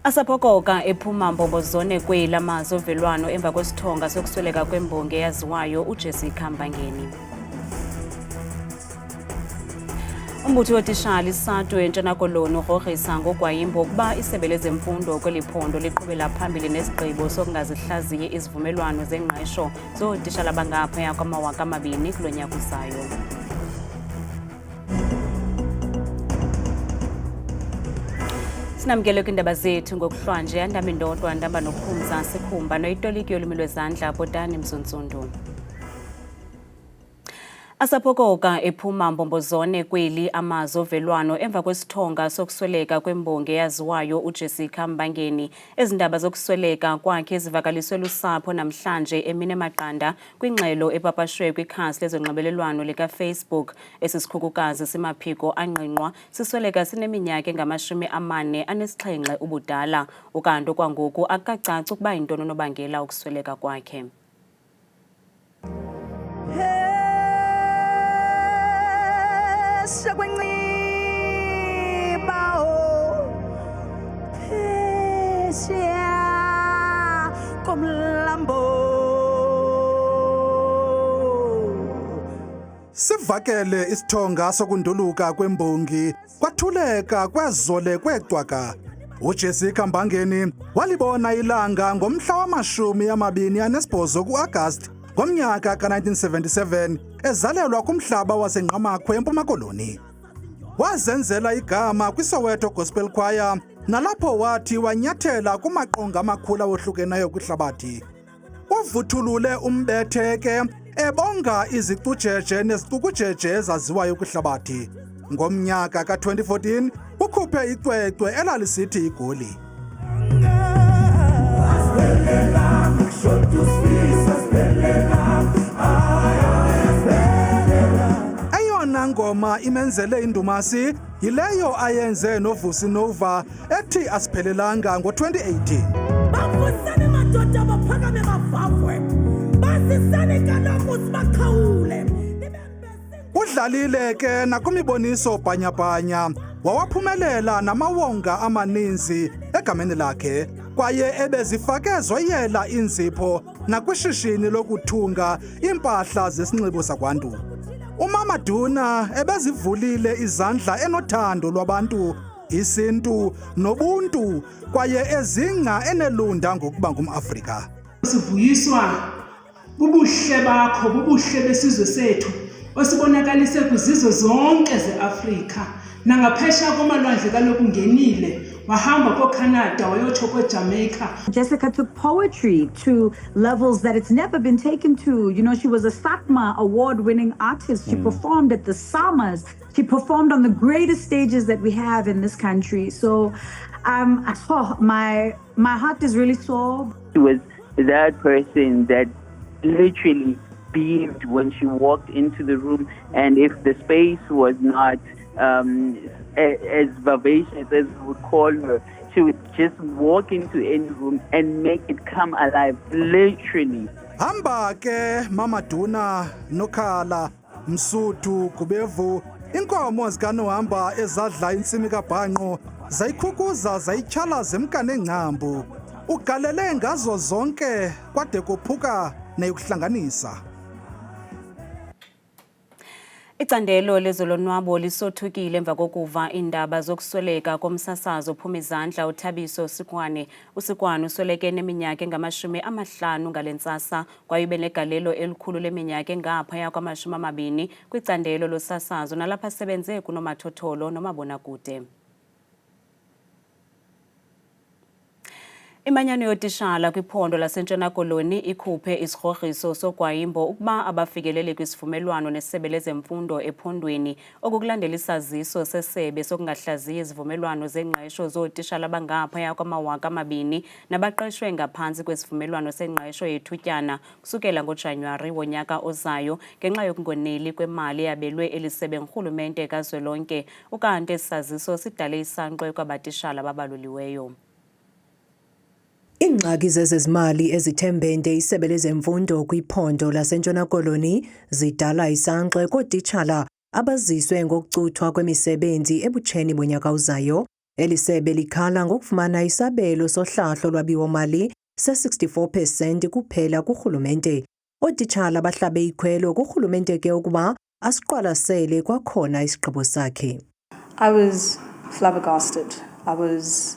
Asaphokoka ephuma mbombozone kwelamazo ovelwano emva kwesithonga sokusweleka kwembongi eyaziwayo uJessica Mbangeni. Umbuthi wotishali isathu eNtshona Koloni ugrogrisa ngogwayimbo ukuba isebe lezemfundo kweliphondo liqhubela phambili nesigqibo sokungazihlaziyi izivumelwano zengqesho zootishala abangaphaya kwama-2000 kulo nyaka uzayo. Sinamkele kwindaba zethu ngokuhlwanje andami ndodwa ndamba nokuphumza sikhumba noyitoliki yolumi lwezandla Botani Mzunsundu. Asaphokoka ephuma mbombozone kweli amazo ovelwano emva kwesithonga sokusweleka kwembongi eyaziwayo uJessica Mbangeni. Ezindaba zokusweleka kwakhe zivakaliswe lusapho namhlanje Emine Maqanda kwingxelo epapashwe kwikhasi lezonxibelelwano lika-Facebook. Esisikhukukazi simaphiko anqinqwa sisweleka sineminyaka engama-47 ubudala. Ukanti kwangoku akacaci ukuba yintoni unobangela ukusweleka kwakhe. Sivakele isithonga sokunduluka kwembongi kwathuleka kwezole kwecwaka. uJessica Mbangeni walibona ilanga ngomhla wama-28 ku-Agasti ngomnyaka ka-1977 ezalelwa kumhlaba waseNqamakwe eMpuma Koloni. Wazenzela igama kwiSoweto Gospel Choir nalapho wathi wanyathela kumaqonga amakhulu awohlukeneyo kwihlabathi. Uvuthulule umbethe ke ebonga izicujeje nezicukujeje ezaziwayo kwihlabathi. Ngomnyaka ka-2014 ukhuphe icwecwe elalisithi igoli. Eyona ngoma imenzele indumasi yileyo ayenze noVusi Nova ethi asiphelelanga ngo-2018. Bafusane madoda baphakame bavavwe basisane kaloku sibakhawule. Udlalile ke nakumiboniso bhanyabhanya wawaphumelela namawonga amaninzi egameni lakhe kwaye ebezifake zoyela inzipho nakwishishini lokuthunga impahla zesinxibo zakwantu. Umama Duna ebezivulile izandla enothando lwabantu, isintu nobuntu kwaye ezinga enelunda ngokuba ngumAfrika. Sivuyiswa bubuhle bakho, bubuhle besizwe sethu osibonakalise kwizizwe zonke zeAfrika nangaphesha komalwandle kaloku ngenile wahamba koCanada wayotsho kweJamaica. Jessica took poetry to levels that it's never been taken to. You know, she was a SATMA award-winning artist. She performed at the Summers. She performed on the greatest stages that we have in this country. So my heart is really sore. She was that person that literally beamed when she walked into the room, and if the space was not as vivacious as we would call her, she would just walk into any room and make it come alive, literally. Hamba ke Mama Duna Nokhala Msuthu Gubevu inkomo zikanohamba ezadla intsimi kabhanqo zayikhukuza zayityhala zemkane ngcambu ugalele ngazo zonke kwade kophuka neyokuhlanganisa. Icandelo lezolonwabo lisothukile emva kokuva indaba zokusweleka komsasazo ophuma izandla uThabiso Sikwane. uSikwane usweleke neminyaka engama-50 ngalentsasa kwaye ube negalelo elikhulu leminyaka engaphaya kwama-20 kwicandelo losasazo nalapha asebenze kunomathotholo nomabonakude. Imanyano yotishala kwiphondo laseNtshona Koloni ikhuphe isigrogriso sogwayimbo ukuba abafikeleli kwisivumelwano nesebe lezemfundo ephondweni okukulandela isaziso sesebe sokungahlaziyi izivumelwano zengqesho zootishala abangaphaya kwama-2000 nabaqeshwe ngaphantsi kwesivumelwano sengqesho yethutyana kusukela ngoJanuwari wonyaka ozayo ngenxa yokungoneli kwemali eyabelwe elisebe ngurhulumente kazwelonke. Ukanti esi saziso sidale isankxwe kwabatishala ababaluliweyo. Ingxaki zezezimali ezithembende isebe lezemfundo kwiphondo laseNtshona Koloni zidala isankxwe kootitshala abaziswe ngokucuthwa kwemisebenzi ebutsheni bonyaka uzayo. Eli sebe likhala ngokufumana isabelo sohlahlo lwabiwo-mali se-64% kuphela kurhulumente. Ootitshala bahlabe ikhwelo kurhulumente ke ukuba asiqwalasele kwakhona isigqibo sakhe. I was flabbergasted. I was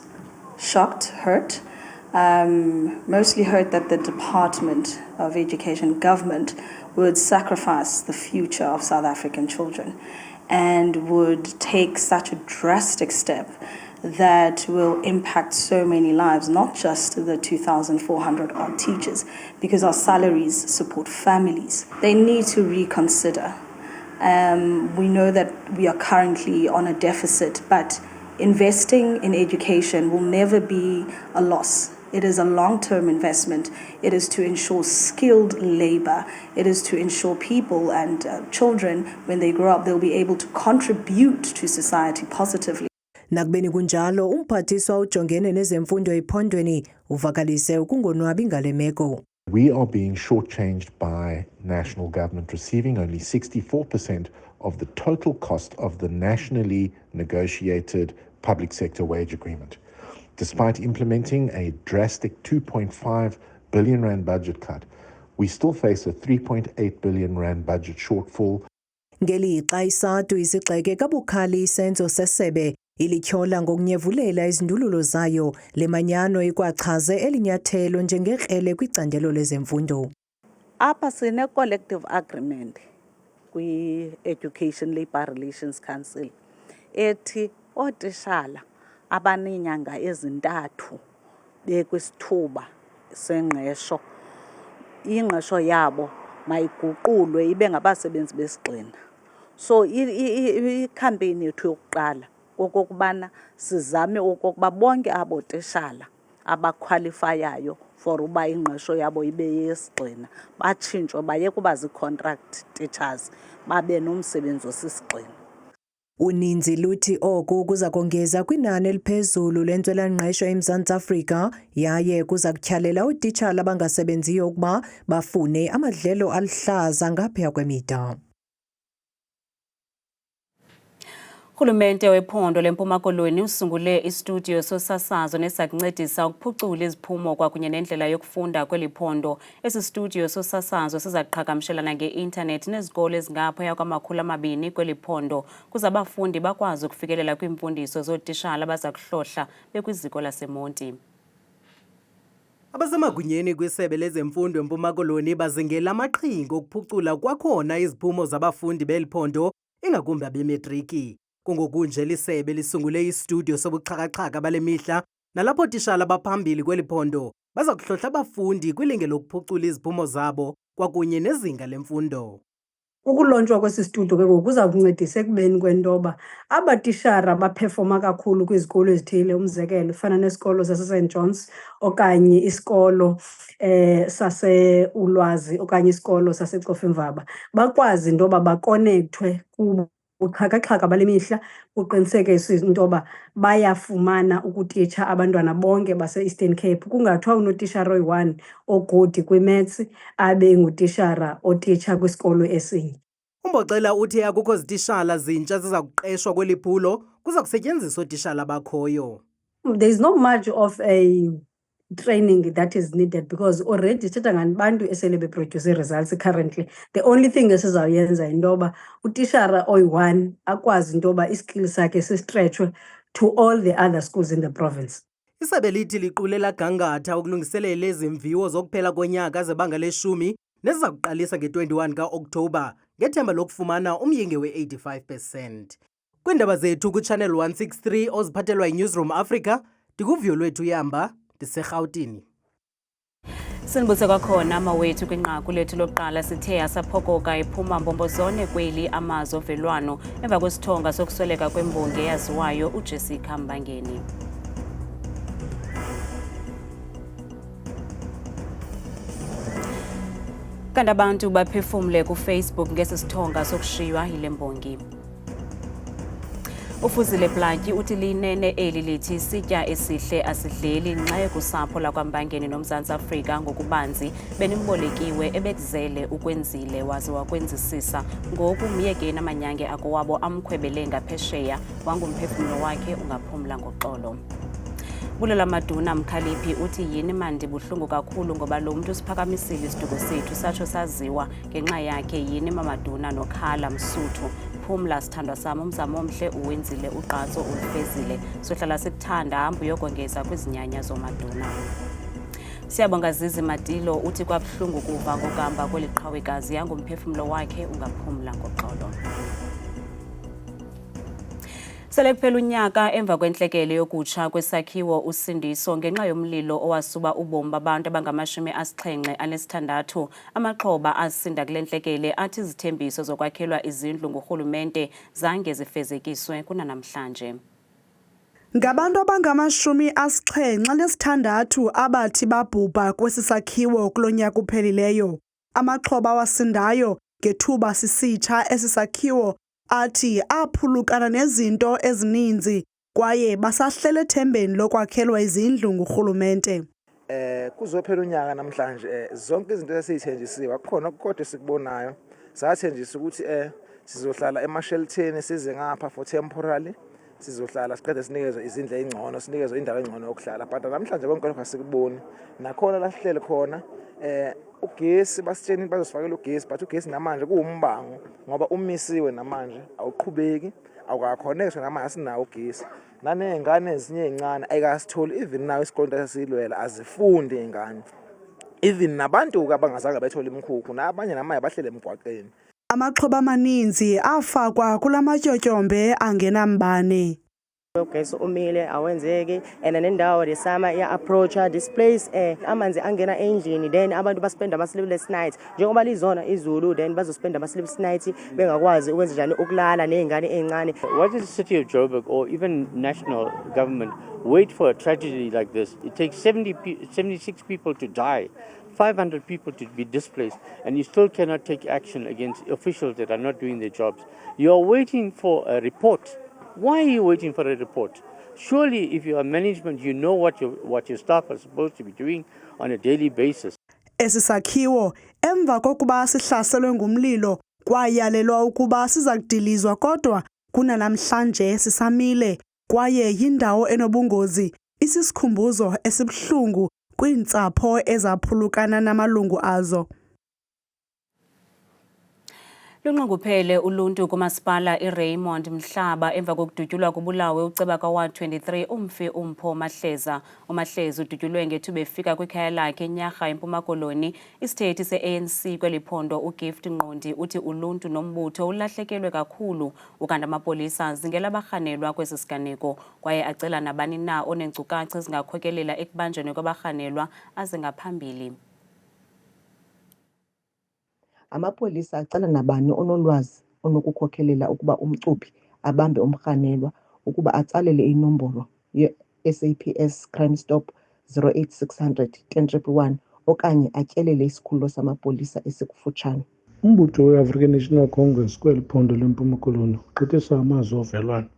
shocked, hurt. Mostly hurt that the Department of Education government would sacrifice the future of South African children and would take such a drastic step that will impact so many lives, not just the 2,400 odd teachers, because our salaries support families. They need to reconsider. We know that we are currently on a deficit, but investing in education will never be a loss. It is a long-term investment. It is to ensure skilled labor. It is to ensure people and children, when they grow up, they'll be able to contribute to society positively. Nakubeni kunjalo, umphathiswa ujongene nezemfundo ephondweni uvakalise ukungonwabi ngale meko. We are being shortchanged by national government, receiving only 64% of the total cost of the nationally negotiated public sector wage agreement. Despite implementing a drastic 2.5 billion rand budget cut, we still face a 3.8 billion rand budget shortfall. Ngelixa isatu isigxeke kabukhali isenzo sesebe ilityhola ngokunyevulela izindululo zayo, le manyano ikwachaze elinyathelo njengekrele kwicandelo lezemfundo. Apha sine collective agreement kwi-Education Labour Relations Council ethi ootishala abaneenyanga ezintathu bekwisithuba sengqesho, ingqesho yabo mayiguqulwe ibe ngabasebenzi besigxina. So ikhampeyini yethu yokuqala okokubana sizame okokuba bonke abo tishala abakhwalifayayo for uba ingqesho yabo ibe yesigxina batshintshwe bayeke uba zii-contract teachers babe nomsebenzi osisigxina. Uninzi luthi oku kuza kongeza kwinani eliphezulu lentswelangqesho eMzantsi Afrika yaye kuza kutyhalela ootitshala abangasebenziyo ukuba bafune amadlelo alihlaza ngaphaya kwemida. Urhulumente wephondo leMpuma Koloni usungule istudio sosasazo nesakuncedisa ukuphucula iziphumo kwakunye nendlela yokufunda kweli phondo. Esi studio sosasazo sizaqhagamshelana nge-internet nezikolo ezingaphaya kwama200 kweli phondo kuze abafundi bakwazi ukufikelela kwiimfundiso zootishala abaza kuhlohla bekwiziko laseMonti. Abasemagunyeni kwisebe lezemfundo eMpuma Koloni bazingela amaqhinga okuphucula kwakhona iziphumo zabafundi beliphondo ingakumbi abemetriki. Kungokunje lisebe lisungule istudio sobuxhakaxhaka bale mihla nalapho otishala abaphambili kweli phondo baza kuhlohla abafundi kwilinge lokuphucula iziphumo zabo kwakunye nezinga lemfundo. Ukulonjwa kwesi studio ke kuza kuncedisa ekubeni kwentoba abatishara baperforma kakhulu kwizikolo ezithile, umzekelo ufana nesikolo sase-St John's okanye isikolo sase-Ulwazi okanye isikolo sase-Cofimvaba bakwazi intoba bakonekthwe kubo uxhakaxhaka bale mihla uqinisekise intoba bayafumana ukutitsha abantwana bonke base-Eastern Cape. Kungathiwa unotishara oyi-1 ogodi kwi-maths abe ngutishara otitsha kwisikolo esinye. Umboxela uthi akukho zitishala zintsha ziza kuqeshwa kweli phulo kuza kusetyenziswa ootishala abakhoyo. There is not much of a training that is needed because already sithetha ngabantu esele beproduce results currently. The only thing esizawuyenza intoba utishara oyi-1 akwazi intoba iskill sakhe sistretchwe to all the other schools in the province. Isebe lithi liqulela gangatha ukulungiselela izimviwo zokuphela konyaka zebanga le-10 neziza kuqalisa nge-21 ka-Oktoba ngethemba lokufumana umyinge we-85%. Kwiindaba zethu kuChannel 163 oziphathelwa yiNewsroom Africa, ndikuvuyo lwethu Yamba, ndiseRhawutini. Sinibuse kwakhona amawethu kwinqaku lethu lokuqala sithe asaphokoka ephuma mbombozone kweli amazwi ovelwano emva kwesithonga sokusweleka kwembongi eyaziwayo uJessica Mbangeni. Kanti abantu baphefumle kuFacebook ngesisithonga sokushiywa yile mbongi. Ufuzile Blantyie uthi linene eli lithi sitya esihle asidleli nxa kusapho lakwaMbangeni noMzantsi Afrika ngokubanzi benimbolekiwe ebekuzele ukwenzile waze wakwenzisisa ngoku Myekeni amanyange akowabo amkhwebele ngaphesheya wangumphefumlo wakhe ungaphumla ngoxolo. Bulela Maduna Mkhaliphi uthi yini mandi buhlungu kakhulu ngoba lo muntu siphakamisile isiduko sethu satsho saziwa ngenxa yakhe yini Mamaduna Nokhala Msuthu. Phumla sithandwa sami umzamo omhle uwenzile uqatso ulifezile sohlala sikuthanda hamba uyokongeza kwizinyanya zoMaduna. Siyabonga Zizi Matilo uthi kwabuhlungu kuva ngokamba kweliqhawekazi yangumphefumlo wakhe ungaphumla ngoxolo. Sele kuphela unyaka emva kwentlekele yokutsha kwesakhiwo usindiso ngenxa yomlilo owasuba ubomi babantu abangama-76 amaxhoba asinda kule ntlekele athi izithembiso zokwakhelwa izindlu ngurhulumente zange zifezekiswe kunanamhlanje. Ngabantu abangama-76 abathi babhubha kwesi sakhiwo kulo nyaka uphelileyo. Amaxhoba awasindayo ngethuba sisitsha esi sakhiwo athi aphulukana nezinto ezininzi kwaye basahlele ethembeni lokwakhelwa izindlu ngurhulumente. Kuzophela unyaka namhlanje zonke izinto esizithenjisiwe akukhona kodwa sikubonayo sathenjisa ukuthi sizohlala emasheltheni size ngapha for temporarily sizohlala siqede sinikezwe izindlu ezingcono sinikezwe indawo engcono yokuhlala but namhlanje konke lokho asikuboni nakhona la sihlele khona ugesi basitsheni bazosifakela ugesi but ugesi namanje kuwumbango ngoba umisiwe namanje awuqhubeki awukakhonekthwa namanje asinawo ugesi nanengane ezinye ezincane ayikasitholi even nawo isikole esilwela azifundi ingane even nabantu abangazange bethola imikhukhu nabanye namanye bahlele emgwaqeni. Amaxhoba amaninzi afakwa kulamatyotyombe angenambane. Ugesi umile awenzeki and nendawo lesama approach this place amanzi angena endlini then abantu baspenda ama sleepless nights njengoba lizona izulu then bazospenda ama sleepless nights bengakwazi ukwenza njani ukulala nezingane ezincane. Why does the city of Joburg or even national government wait for a tragedy like this? It takes 76 people to die, 500 people to be displaced, and you still cannot take action against officials that are not doing their jobs. You are waiting for a report. Why are you waiting for a report? Surely if you are management, you know what your staff are supposed to be doing on a daily basis. Esi sakhiwo emva kokuba sihlaselwe ngumlilo kwayalelwa ukuba siza kudilizwa kodwa kunanamhlanje sisamile kwaye yindawo enobungozi isisikhumbuzo esibuhlungu kwiintsapho ezaphulukana namalungu azo. Lunqongophele uluntu kumasipala iRaymond Mhlaba emva kokudutyulwa kubulawe uceba kaWard 23 umfi uMpho Mahleza. uMahleza udutyulwe ngethuba efika kwikhaya lakhe eNyarha eMpuma Koloni. Isithethi se-ANC kweliphondo uGift Nqondi uthi uluntu nombutho ulahlekelwe kakhulu ukanti amapolisa zingela barhanelwa kwesi siganeko kwaye acela nabani na oneenkcukacha ezingakhokelela ekubanjweni kwabarhanelwa aze ngaphambili. Amapolisa acela nabani onolwazi onokukhokhelela ukuba umcuphi abambe umrhanelwa ukuba atsalele inombolo ye-SAPS Crime Stop 08600 10111 okanye atyelele isikhululo samapolisa esikufutshane. Umbutho we-African National Congress kweli phondo lempuma koloni uqithisa amazwi ovelwano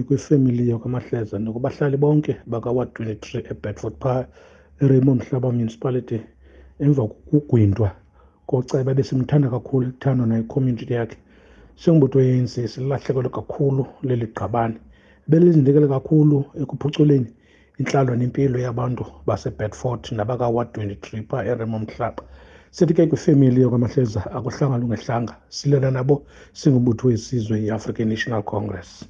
kwifemeli yakwaMahleza nokubahlali bonke bakaWard 23 eBedford Park eRaymond Mhlaba Municipality emva kokugwintwa koceba besimthanda kakhulu ekuthandwa nayo community yakhe. Singumbutho we-ANC silahlekelwe kakhulu leli qabane belizindekele kakhulu ekuphuculeni intlalo nempilo yabantu baseBedford nabakaWard 23 pha eRaymond Mhlaba. Sithi ke kwifemeli yakwaMahleza akuhlanga lungehlanga silela nabo singumbutho wesizwe i-African National Congress.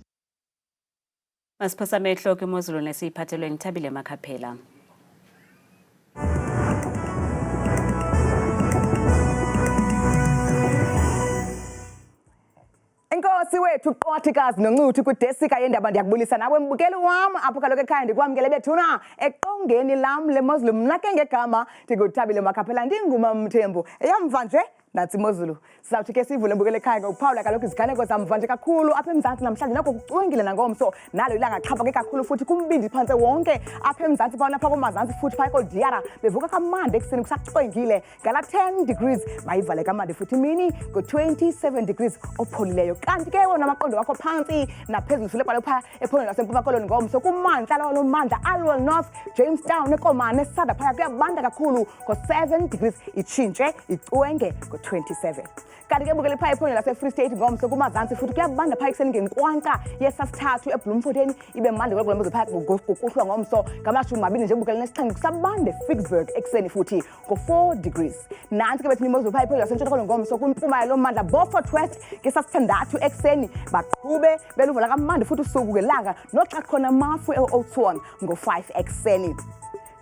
Masiphasa amehlo kwimozulu nesiyiphathelwe ngithabile Makhaphela. Enkosi wethu Qwathikazi noNcuthu kudesika yendaba ndiyakubulisa nawe mbukeli wam apho kaloku ekhaya ndikwamkele bethuna eqongeni lam lemozulu mna ke ngegama ndinguthabile Makhaphela ndinguma Mthembu eyamva nje Nathi imozulu sizawuthi ke sivule mbukele ekhaya ngokuphawula kaloku iziganeko zamva nje kakhulu apha eMzantsi namhlanje nako kucwengile nangomso nalo ilanga xhaphake kakhulu futhi kumbindi phantse wonke apha eMzantsi phana pha komazantsi futhi pha eKodiara bevuka kamandi ekuseni kusacwengile ngala 10 degrees bayivale kamandi futhi imini ngo-27 degrees opholileyo kanti ke wona amaqondo wakho phantsi naphezulu sule kwalo pha ephondweni laseMpuma Koloni ngomso kumantla lawo lommandla Alwell North Jamestown eKomane esada phaya kuyabanda kakhulu ngo-7 degrees itshintshe icwenge ngo-27 kanti ke bukele pha ephondweni lase-Free State ngomso kumazantsi futhi kuyabanda phaya ekuseni ngenkwanka yesasithathu eBloemfontein ibe mandi kwelo mzo phaya ngokuhlwa ngomso ngama-20 nje bukele nesixhenxe kusabande Ficksburg ekuseni futhi ngo-4 degrees nansi ke bethi imozulu phaya ephondweni lasentshona Koloni ngomso kumpuma lommandla Beaufort West ngesasithandathu ekuseni baqhube beluvala kamandi futhi usuku ngelanga noxa khona mafu e-Oudtshoorn ngo-5 ekuseni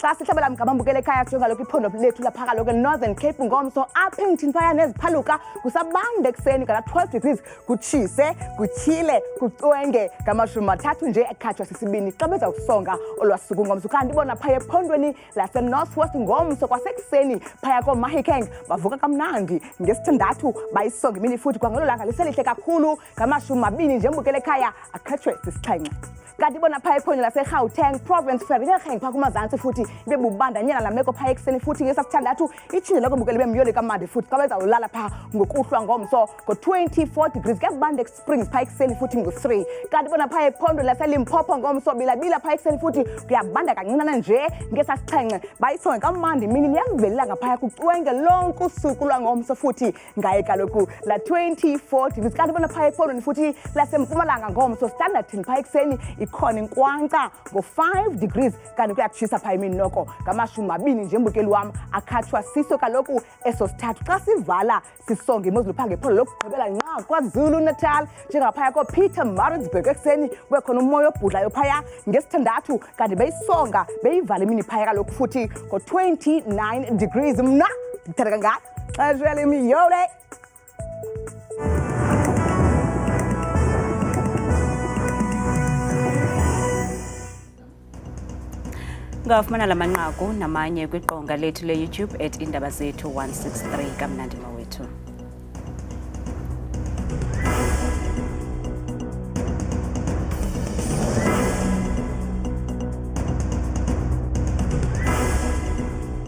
xa sihlabela mgabambukele ekhaya sijonga lokhu iphondo lethu lapha kaloku Northern Cape ngomso apha endithini phaya neziphaluka kusabanda ekuseni ngala 12 degrees kutshise kutyhile kucwenge ngama-30 nje ekhatshwa sisibini xa beza kusonga olwasuku ngomso kanti bona phaya ephondweni lase-North West ngomso kwasekuseni phaya kooMahikeng bavuka kamnandi ngesithandathu bayisonga imini futhi kwangelo langa liselihle kakhulu ngama-20 nje mbukele ekhaya akhatshwe sisixhenxe kanti bona phaya ephondweni lase-Gauteng Province Vereeniging pha kumazantsi futhi ibe bubandanyana la meko phaya ekuseni futhi ngesasithandathu itshile loko mbukele bemyoli kamandi futhi xa bezawulala pha ngokuhlwa ngomso ngo-24 degrees kuyabanda Springs phaya ekuseni futhi ngo-3 kanti bona phaya ephondweni lase-Limpopo ngomso bilabila phaya ekuseni futhi kuyabanda kancinane nje ngesasixhenxe bayisonge kamandi imini liyavelelanga phaya kucwenge lonke usuku lwangomso futhi ngaye kaloku la 24 degrees kanti bona phaya ephondweni futhi lasempumalanga ngomso standardini phaya ekuseni ikhona inkwanka ngo-5 degrees kanti kuyatshisa phaya imini noko ngama-20 nje mbukeli wam akhatshwa siso kaloku eso sithathu xa sivala sisonge imozulu pha ngephondo lokugqibela nqa KwaZulu Natal njengaphaya koPeter Maritzburg ekuseni kube khona umoya obhudlayo phaya ngesithandathu kanti beyisonga beyivala imini phaya kaloku futhi ngo-29 degrees mna ndithanda kangaka xesha lemiyole Ngafumana lamanqaku namanye kwiqonga lethu le-YouTube @indabazethu163 kamnandi mawethu.